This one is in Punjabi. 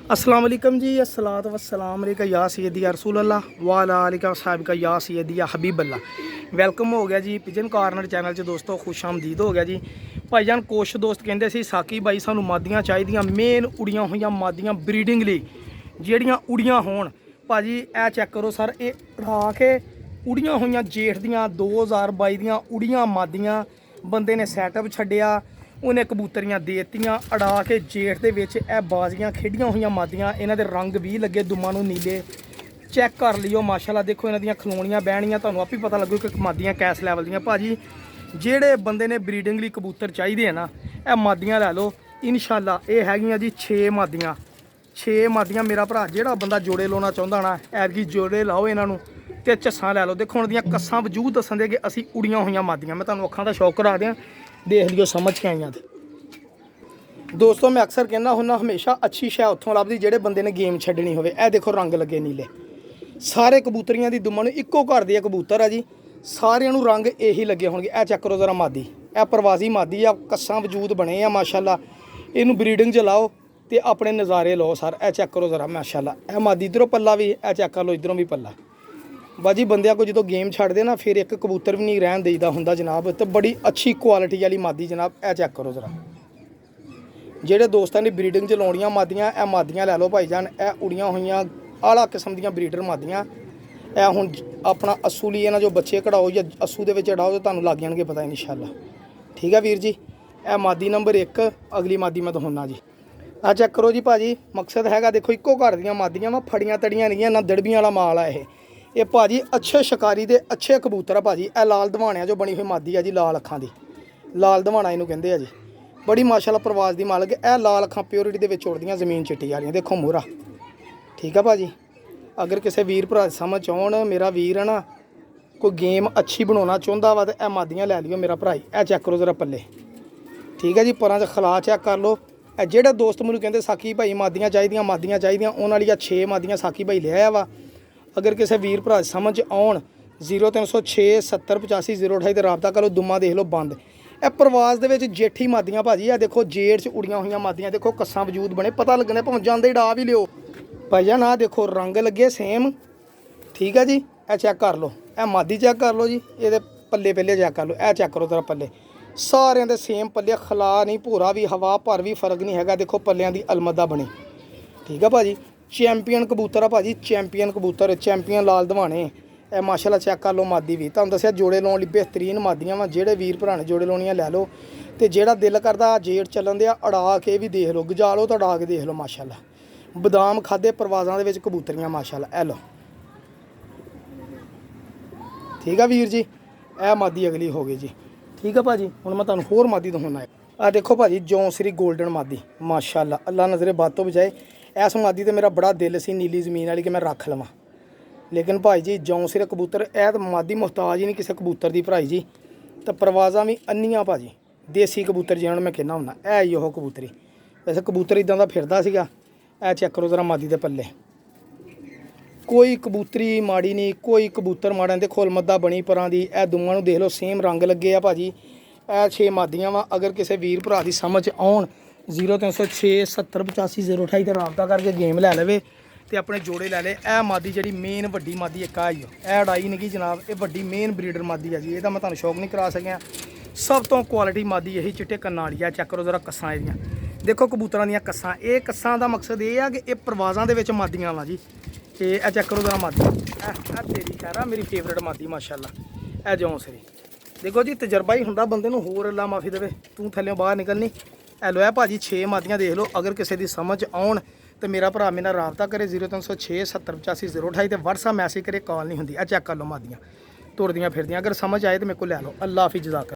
अस्सलाम वालेकुम जी, अस्सलात वस्सलाम अलैका या सैयदी या रसूल अल्लाह वाला अलैका साहिब का या सैयदी या हबीब अल्लाह। वेलकम हो गया जी पिजन कॉर्नर चैनल 'ਚ दोस्तों, खुश आमदीद हो गया जी। भाईजान कुछ दोस्त कहते सी साकी भाई सानू मादियां चाहिए, मेन उड़ियां हुई मादियां ब्रीडिंग ਲਈ ਜਿਹੜੀਆਂ ਉੜੀਆਂ ਹੋਣ। ਭਾਜੀ ਇਹ ਚੈੱਕ ਕਰੋ ਸਰ, ਇਹ ਉਡਾ ਕੇ ਉੜੀਆਂ ਹੋਈਆਂ ਜੇਠ ਦੀਆਂ 2022 ਦੀਆਂ ਉੜੀਆਂ ਮਾਦੀਆਂ ਬੰਦੇ ਨੇ ਸੈਟਅਪ ਛੱਡਿਆ, ਉਹਨੇ ਕਬੂਤਰੀਆਂ ਦੇਤੀਆਂ ਅੜਾ ਕੇ ਜੇਠ ਦੇ ਵਿੱਚ। ਇਹ ਬਾਜ਼ੀਆਂ ਖੇਡੀਆਂ ਹੋਈਆਂ ਮਾਦੀਆਂ, ਇਹਨਾਂ ਦੇ ਰੰਗ ਵੀ ਲੱਗੇ ਦੁਮਾਂ ਨੂੰ ਨੀਲੇ। ਚੈੱਕ ਕਰ ਲਿਓ ਮਾਸ਼ਾਅੱਲਾ, ਦੇਖੋ ਇਹਨਾਂ ਦੀਆਂ ਖਲੋਣੀਆਂ ਬਹਿਣੀਆਂ, ਤੁਹਾਨੂੰ ਆਪੇ ਪਤਾ ਲੱਗੂ ਕਿ ਮਾਦੀਆਂ ਕੈਸ ਲੈਵਲ ਦੀਆਂ। ਭਾਜੀ ਜਿਹੜੇ ਬੰਦੇ ਨੇ ਬਰੀਡਿੰਗ ਲਈ ਕਬੂਤਰ ਚਾਹੀਦੇ ਆ ਨਾ, ਇਹ ਮਾਦੀਆਂ ਲੈ ਲਓ ਇਨਸ਼ਾਅੱਲਾ। ਇਹ ਹੈਗੀਆਂ ਜੀ 6 ਮਾਦੀਆਂ, 6 ਮਾਦੀਆਂ। ਮੇਰਾ ਭਰਾ ਜਿਹੜਾ ਬੰਦਾ ਜੋੜੇ ਲਾਉਣਾ ਚਾਹੁੰਦਾ ਨਾ, ਐਤਕੀ ਜੋੜੇ ਲਾਓ ਇਹਨਾਂ ਨੂੰ ਤੇ ਝੱਸਾਂ ਲੈ ਲਓ। ਦੇਖੋ ਉਹਨਾਂ ਦੀਆਂ ਕੱਸਾਂ ਵਜੂਦ ਦੱਸਣ ਦੇ ਕਿ ਅਸੀਂ ਉੜੀਆਂ ਹੋਈਆਂ ਮਾਦੀਆਂ। ਮੈਂ ਤੁਹਾਨੂੰ ਅੱਖਾਂ ਦਾ ਸ਼ੌਕ ਕਰਾ ਦਿਆਂ, ਦੇਖ ਲਿਓ ਸਮਝ ਕੇ ਆਈਆਂ। ਤੇ ਦੋਸਤੋ ਮੈਂ ਅਕਸਰ ਕਹਿੰਦਾ ਹੁੰਦਾ, ਹਮੇਸ਼ਾ ਅੱਛੀ ਸ਼ੈ ਉੱਥੋਂ ਲੱਭਦੀ ਜਿਹੜੇ ਬੰਦੇ ਨੇ ਗੇਮ ਛੱਡਣੀ ਹੋਵੇ। ਇਹ ਦੇਖੋ ਰੰਗ ਲੱਗੇ ਨੀਲੇ, ਸਾਰੇ ਕਬੂਤਰੀਆਂ ਦੀ ਦੁਮਾਂ ਨੂੰ ਇੱਕੋ ਘਰ ਦੇ ਕਬੂਤਰ ਆ ਜੀ, ਸਾਰਿਆਂ ਨੂੰ ਰੰਗ ਇਹੀ ਲੱਗੇ ਹੋਣਗੇ। ਇਹ ਚੈੱਕ ਕਰੋ ਜ਼ਰਾ ਮਾਦੀ, ਇਹ ਪ੍ਰਵਾਸੀ ਮਾਦੀ ਆ, ਕੱਸਾਂ ਵਜੂਦ ਬਣੇ ਆ ਮਾਸ਼ਾਅੱਲਾ। ਇਹਨੂੰ ਬਰੀਡਿੰਗ 'ਚ ਲਾਓ ਤੇ ਆਪਣੇ ਨਜ਼ਾਰੇ ਲਓ ਸਰ। ਇਹ ਚੈੱਕ ਕਰੋ ਜ਼ਰਾ ਮਾਸ਼ਾਅੱਲਾ, ਇਹ ਮਾਦੀ ਇੱਧਰੋਂ ਪੱਲਾ ਵੀ, ਇਹ ਚੈੱਕ ਕਰ ਲਓ ਇੱਧਰੋਂ ਵੀ ਪੱਲਾ। ਬਾਜੀ ਬੰਦਿਆਂ ਕੋ ਜਦੋਂ ਗੇਮ ਛੱਡਦੇ ਨਾ, ਫਿਰ ਇੱਕ ਕਬੂਤਰ ਵੀ ਨਹੀਂ ਰਹਿਣ ਦੇਈਦਾ ਹੁੰਦਾ ਜਨਾਬ। ਤੇ ਬੜੀ ਅੱਛੀ ਕੁਆਲਿਟੀ ਵਾਲੀ ਮਾਦੀ ਜਨਾਬ। ਇਹ ਚੈੱਕ ਕਰੋ ਜ਼ਰਾ, ਜਿਹੜੇ ਦੋਸਤਾਂ ਨੇ ਬਰੀਡਿੰਗ 'ਚ ਲਾਉਣੀਆਂ ਮਾਦੀਆਂ, ਇਹ ਮਾਦੀਆਂ ਲੈ ਲਓ ਭਾਈਜਾਨ। ਇਹ ਉੜੀਆਂ ਹੋਈਆਂ ਆਲਾ ਕਿਸਮ ਦੀਆਂ ਬਰੀਡਰ ਮਾਦੀਆਂ। ਇਹ ਹੁਣ ਆਪਣਾ ਅਸੂ ਲਈ ਇਹਨਾਂ ਜੋ ਬੱਚੇ ਕਢਾਓ ਜਾਂ ਅਸੂ ਦੇ ਵਿੱਚ ਅੜਾਓ ਤਾਂ ਤੁਹਾਨੂੰ ਲੱਗ ਜਾਣਗੇ ਪਤਾ ਇਨਸ਼ਾਅੱਲਾ। ਠੀਕ ਹੈ ਵੀਰ ਜੀ, ਇਹ ਮਾਦੀ ਨੰਬਰ 1। ਅਗਲੀ ਮਾਦੀ ਮੈਂ ਦਿਖਾਉਣਾ ਜੀ। ਆ ਚੈੱਕ ਕਰੋ ਜੀ ਭਾਜੀ, ਮਕਸਦ ਹੈਗਾ ਦੇਖੋ ਇੱਕੋ ਘਰ ਦੀਆਂ ਮਾਦੀਆਂ ਵਾ, ਫੜੀਆਂ ਤੜੀਆਂ ਨਹੀਂ ਨਾ, ਦੜਬੀਆਂ ਵਾਲਾ ਮਾਲ ਆ ਇਹ ਭਾਜੀ। ਅੱਛੇ ਸ਼ਿਕਾਰੀ ਦੇ ਅੱਛੇ ਕਬੂਤਰ ਆ ਭਾਜੀ। ਇਹ ਲਾਲ ਦਵਾਣਿਆਂ ਜੋ ਬਣੀ ਹੋਈ ਮਾਦੀ ਆ ਜੀ, ਲਾਲ ਅੱਖਾਂ ਦੀ, ਲਾਲ ਦਵਾਣਾ ਇਹਨੂੰ ਕਹਿੰਦੇ ਆ ਜੀ। ਬੜੀ ਮਾਸ਼ਾਅੱਲਾ ਪ੍ਰਵਾਸ ਦੀ ਮਾਲਕ। ਇਹ ਲਾਲ ਅੱਖਾਂ ਪਿਓਰਿਟੀ ਦੇ ਵਿੱਚ ਉੜਦੀਆਂ, ਜ਼ਮੀਨ ਚਿੱਟੀ ਵਾਲੀਆਂ। ਦੇਖੋ ਮੂਹਰਾ, ਠੀਕ ਆ ਭਾਜੀ। ਅਗਰ ਕਿਸੇ ਵੀਰ ਭਰਾ ਸਮਝ ਆਉਣ, ਮੇਰਾ ਵੀਰ ਹੈ ਨਾ, ਕੋਈ ਗੇਮ ਅੱਛੀ ਬਣਾਉਣਾ ਚਾਹੁੰਦਾ ਵਾ ਤਾਂ ਇਹ ਮਾਦੀਆਂ ਲੈ ਲਿਓ ਮੇਰਾ ਭਰਾ। ਇਹ ਚੈੱਕ ਕਰੋ ਜ਼ਰਾ ਪੱਲੇ, ਠੀਕ ਹੈ ਜੀ। ਪਰਾਂ 'ਚ ਖਲਾ ਚੈੱਕ ਕਰ ਲਓ। ਇਹ ਜਿਹੜੇ ਦੋਸਤ ਮੈਨੂੰ ਕਹਿੰਦੇ ਸਾਕੀ ਭਾਈ ਮਾਦੀਆਂ ਚਾਹੀਦੀਆਂ, ਮਾਦੀਆਂ ਚਾਹੀਦੀਆਂ, ਉਹਨਾਂ ਵਾਲੀਆਂ 6 ਮਾਦੀਆਂ ਸਾਕੀ ਭਾਈ ਲਿਆਇਆ ਵਾ। ਅਗਰ ਕਿਸੇ ਵੀਰ ਭਰਾ ਸਮਝ ਆਉਣ, 0306 70 85 028 ਤੇ ਰਾਬਤਾ ਕਰੋ। ਦੁਮਾ ਦੇਖ ਲਓ ਬੰਦ। ਇਹ ਪ੍ਰਵਾਸ ਦੇ ਵਿੱਚ ਜੇਠੀ ਮਾਦੀਆਂ ਭਾਜੀ। ਇਹ ਦੇਖੋ ਜੇਠ 'ਚ ਉੜੀਆਂ ਹੋਈਆਂ ਮਾਦੀਆਂ, ਦੇਖੋ ਕੱਸਾਂ ਵਜੂਦ ਬਣੇ, ਪਤਾ ਲੱਗਣੇ ਭਾਵੇਂ ਜਾਂਦੇ ਡਾ ਵੀ ਲਿਓ ਭਾਈਜਾਨ। ਆਹ ਦੇਖੋ ਰੰਗ ਲੱਗੇ ਸੇਮ, ਠੀਕ ਹੈ ਜੀ। ਇਹ ਚੈੱਕ ਕਰ ਲਓ, ਇਹ ਮਾਦੀ ਚੈੱਕ ਕਰ ਲਓ ਜੀ। ਇਹਦੇ ਪੱਲੇ ਪਹਿਲੇ ਚੈੱਕ ਕਰ ਲਓ, ਇਹ ਚੈੱਕ ਕਰੋ ਤੇਰਾ ਪੱਲੇ, ਸਾਰਿਆਂ ਦੇ ਸੇਮ ਪੱਲੇ, ਖਲਾ ਨਹੀਂ, ਭੋਰਾ ਵੀ, ਹਵਾ ਭਰ ਵੀ ਫਰਕ ਨਹੀਂ ਹੈਗਾ। ਦੇਖੋ ਪੱਲਿਆਂ ਦੀ ਅਲਮਦਾ ਬਣੀ, ਠੀਕ ਆ ਭਾਜੀ। ਚੈਂਪੀਅਨ ਕਬੂਤਰ ਆ ਭਾਜੀ, ਚੈਂਪੀਅਨ ਕਬੂਤਰ, ਚੈਂਪੀਅਨ ਲਾਲ ਦਵਾਣੇ। ਇਹ ਮਾਸ਼ਾਅੱਲਾ ਚੈੱਕ ਕਰ ਲਓ ਮਾਦੀ ਵੀ। ਤੁਹਾਨੂੰ ਦੱਸਿਆ ਜੋੜੇ ਲਾਉਣ ਲਈ ਬਿਹਤਰੀਨ ਮਾਦੀਆਂ ਵਾ। ਜਿਹੜੇ ਵੀਰ ਭਰਾ ਨੇ ਜੋੜੇ ਲਾਉਣੀਆਂ ਲੈ ਲਓ। ਤੇ ਜਿਹੜਾ ਦਿਲ ਕਰਦਾ ਜੇੜ ਚੱਲਣ ਦੇ ਆ, ਅੜਾ ਕੇ ਵੀ ਦੇਖ ਲਓ, ਗਜਾ ਲਓ ਤਾਂ ਅੜਾ ਕੇ ਦੇਖ ਲਓ ਮਾਸ਼ਾਅੱਲਾ। ਬਦਾਮ ਖਾਦੇ ਪ੍ਰਵਾਜ਼ਾਂ ਦੇ ਵਿੱਚ ਕਬੂਤਰੀਆਂ ਮਾਸ਼ਾਅੱਲਾ। ਇਹ ਲਓ, ਠੀਕ ਆ ਵੀਰ ਜੀ। ਇਹ ਮਾਦੀ ਅਗਲੀ ਹੋ ਗਈ ਜੀ, ਠੀਕ ਆ ਭਾਜੀ। ਹੁਣ ਮੈਂ ਤੁਹਾਨੂੰ ਹੋਰ ਮਾਦੀ ਦਿਖਾਉਣਾ ਹੈ। ਆ ਦੇਖੋ ਭਾਜੀ, ਜੌਂਸਰੀ ਗੋਲਡਨ ਮਾਦੀ ਮਾਸ਼ਾਅੱਲਾ, ਅੱਲਾ ਨਜ਼ਰੇ ਬਾਤ ਤੋਂ ਬਚਾਏ। ਇਸ ਮਾਦੀ ਤੇ ਮੇਰਾ ਬੜਾ ਦਿਲ ਸੀ ਨੀਲੀ ਜ਼ਮੀਨ ਵਾਲੀ ਕਿ ਮੈਂ ਰੱਖ ਲਵਾਂ, ਲੇਕਿਨ ਭਾਈ ਜੀ ਜੌਂਸਰੀ ਕਬੂਤਰ, ਇਹ ਤਾਂ ਮਾਦੀ ਮੁਹਤਾਜ ਹੀ ਨਹੀਂ ਕਿਸੇ ਕਬੂਤਰ ਦੀ ਭਰਾਈ ਜੀ। ਤਾਂ ਪ੍ਰਵਾਜ਼ਾਂ ਵੀ ਅੰਨੀਆਂ ਭਾਜੀ, ਦੇਸੀ ਕਬੂਤਰ ਜਿਹਨਾਂ ਨੂੰ ਮੈਂ ਕਹਿੰਦਾ ਹੁੰਦਾ। ਇਹ ਹੀ ਉਹ ਕਬੂਤਰੀ, ਵੈਸੇ ਕਬੂਤਰ ਇਦਾਂ ਦਾ ਫਿਰਦਾ ਸੀਗਾ। ਇਹ ਚੈੱਕ ਕਰੋ ਜ਼ਰਾ ਮਾਦੀ ਦੇ ਪੱਲੇ, ਕੋਈ ਕਬੂਤਰੀ ਮਾੜੀ ਨਹੀਂ, ਕੋਈ ਕਬੂਤਰ ਮਾੜਾ ਨਹੀਂ। ਦੇਖੋ ਅਲਮਦਾ ਬਣੀ ਪਰਾਂ ਦੀ। ਇਹ ਦੋਵਾਂ ਨੂੰ ਦੇਖ ਲਓ ਸੇਮ ਰੰਗ ਲੱਗੇ ਆ ਭਾਜੀ। ਇਹ 6 ਮਾਦੀਆਂ ਵਾ। ਅਗਰ ਕਿਸੇ ਵੀਰ ਭਰਾ ਦੀ ਸਮਝ ਆਉਣ, 0306 70 85 028 ਤੇ ਰਾਬਤਾ ਕਰਕੇ ਗੇਮ ਲੈ ਲਵੇ ਤੇ ਆਪਣੇ ਜੋੜੇ ਲੈ ਲੇ। ਇਹ ਮਾਦੀ ਜਿਹੜੀ ਮੇਨ ਵੱਡੀ ਮਾਦੀ ਇੱਕ ਆਈ, ਇਹ ਅੜਾਈ ਨਹੀਂ ਗੀ ਜਨਾਬ, ਇਹ ਵੱਡੀ ਮੇਨ ਬਰੀਡਰ ਮਾਦੀ ਆ ਜੀ। ਇਹਦਾ ਮੈਂ ਤੁਹਾਨੂੰ ਸ਼ੌਕ ਨਹੀਂ ਕਰਾ ਸਕਿਆ। ਸਭ ਤੋਂ ਕੁਆਲਿਟੀ ਮਾਦੀ ਇਹੀ ਚਿੱਟੇ ਕੰਨਾਂ ਵਾਲੀ ਆ। ਚੈੱਕ ਕਰੋ ਜ਼ਰਾ ਕੱਸਾਂ ਇਹਦੀਆਂ, ਦੇਖੋ ਕਬੂਤਰਾਂ ਦੀਆਂ ਕੱਸਾਂ। ਇਹ ਕੱਸਾਂ ਦਾ ਮਕਸਦ ਇਹ ਆ ਕਿ ਇਹ ਪ੍ਰਵਾਜ਼ਾਂ ਦੇ ਵਿੱਚ ਮਾਦੀਆਂ ਵਾ ਜੀ। ਤੇ ਇਹ ਚੈੱਕ ਕਰੋ ਜ਼ਰਾ ਮਾਦੀ, ਇਹ ਤੇਰੀ ਖੈਰਾ ਮੇਰੀ ਫੇਵਰੇਟ ਮਾਦੀ ਮਾਸ਼ਾਅੱਲਾ। ਇਹ ਜੌਂਸਰੀ ਦੇਖੋ ਜੀ, ਤਜਰਬਾ ਹੀ ਹੁੰਦਾ ਬੰਦੇ ਨੂੰ, ਹੋਰ ਅੱਲਾ ਮਾਫੀ ਦੇਵੇ, ਤੂੰ ਥੱਲਿਓਂ ਬਾਹਰ ਨਿਕਲਣੀ। ਇਹ ਲੋ ਹੈ ਭਾਜੀ 6 ਮਾਦੀਆਂ ਦੇਖ ਲਓ। ਅਗਰ ਕਿਸੇ ਦੀ ਸਮਝ ਆਉਣ ਤੇ ਮੇਰਾ ਭਰਾ ਮੇਰੇ ਨਾਲ ਰਾਬਤਾ ਕਰੇ, 0306 70 85 028 ਤੇ WhatsApp ਮੈਸੇਜ ਕਰੇ, ਕਾਲ ਨਹੀਂ ਹੁੰਦੀ। ਇਹ ਚੈੱਕ ਕਰ ਲਓ ਮਾਦੀਆਂ ਤੁਰਦੀਆਂ ਫਿਰਦੀਆਂ। ਅਗਰ ਸਮਝ ਆਏ ਤਾਂ ਮੇਰੇ ਕੋਲ ਲੈ ਲਓ। ਅੱਲਾ ਹਾਫਿਜ਼, ਜਜ਼ਾਕ।